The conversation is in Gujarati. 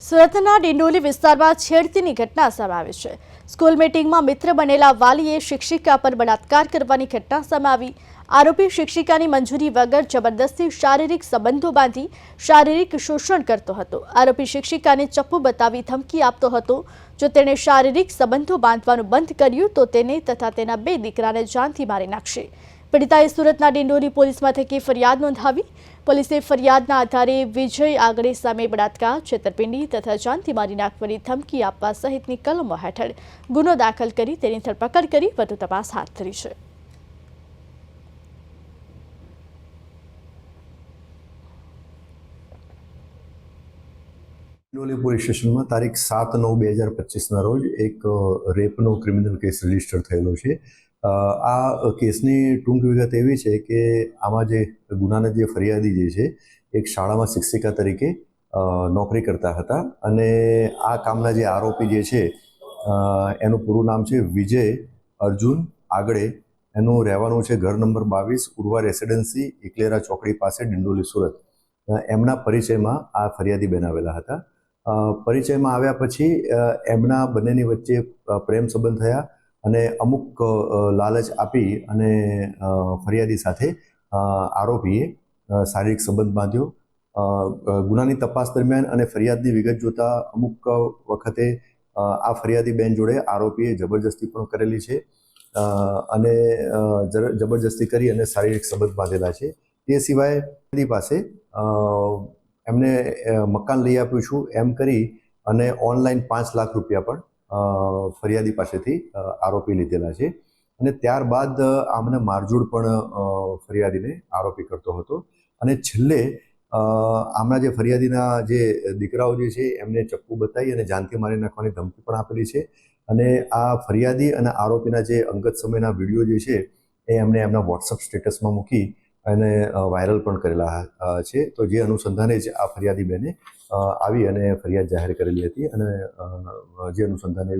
સુરતના ડિંડોલી વિસ્તારમાં છેડતીની ઘટના સામે આવી છે। સ્કૂલ મીટિંગમાં મિત્ર બનેલા વાલીએ શિક્ષિકા પર બળાત્કાર કરવાની ઘટના સામે આવી। આરોપી શિક્ષિકાની મંજૂરી વગર જબરદસ્તી શારીરિક સંબંધો બાંધી શારીરિક શોષણ કરતો હતો। આરોપી શિક્ષિકાને ચપ્પુ બતાવી ધમકી આપતો હતો। જો તેણે શારીરિક સંબંધો બાંધવાનું બંધ કર્યું તો તેને તથા તેના 2 દીકરાને જાનથી મારી નાખશે। પીડિતાએ સુરતના ડિંડોલી પોલીસ મથકે ફરિયાદ નોંધાવી। પોલીસે ફરિયાદના આધારે વિજય આગળે સામે બળાત્કાર, છેતરપિંડી તથા જાનથી મારી નાખવાની ધમકી આપવા સહિતની કલમો હેઠળ ગુનો દાખલ કરી તેની ધરપકડ કરી વધુ તપાસ હાથ ધરી છે। ડિંડોલી પોલીસ સ્ટેશનમાં તારીખ 7/9/2025ના રોજ એક રેપનો ક્રિમિનલ કેસ રજીસ્ટર થયેલો છે। આ કેસની ટૂંક વિગત એવી છે કે આમાં જે ગુનાના જે ફરિયાદી જે છે એક શાળામાં શિક્ષિકા તરીકે નોકરી કરતા હતા અને આ કામના જે આરોપી જે છે એનું પૂરું નામ છે વિજય અર્જુન આગળે। એનું રહેવાનું છે ઘર નંબર 22 ઉર્વા રેસિડેન્સી ઇકલેરા ચોકડી પાસે ડિંડોલી સુરત। એમના પરિચયમાં આ ફરિયાદી બેન આવેલા હતા। પરિચયમાં આવ્યા પછી એમના બંનેની વચ્ચે પ્રેમ સંબંધ થયા અને અમુક લાલચ આપી અને ફરિયાદી સાથે આરોપીએ શારીરિક સંબંધ બાંધ્યો। ગુનાની તપાસ દરમિયાન અને ફરિયાદની વિગત જોતા અમુક વખતે આ ફરિયાદી બેન જોડે આરોપીએ જબરજસ્તી પણ કરેલી છે અને જબરજસ્તી કરી અને શારીરિક સંબંધ બાંધેલા છે। તે સિવાય ફરિયાદી પાસે એમને મકાન લઈ આપ્યું છું એમ કરી અને ઓનલાઈન 5 લાખ રૂપિયા પણ ફરિયાદી પાસેથી આરોપી લીધેલા છે અને ત્યારબાદ આમને મારઝૂડ પણ ફરિયાદીને આરોપી કરતો હતો અને છેલ્લે આમના જે ફરિયાદીના જે દીકરાઓ જે છે એમને ચપ્પુ બતાવી અને જાનથી મારી નાખવાની ધમકી પણ આપેલી છે અને આ ફરિયાદી અને આરોપીના જે અંગત સમયના વિડીયો જે છે એ એમને એમના વોટ્સઅપ સ્ટેટસમાં મૂકી અને વાયરલ પણ કરેલા છે। તો જે અનુસંધાને જ આ ફરિયાદી બેને આવી અને ફરિયાદ જાહેર કરેલી હતી અને જે અનુસંધાને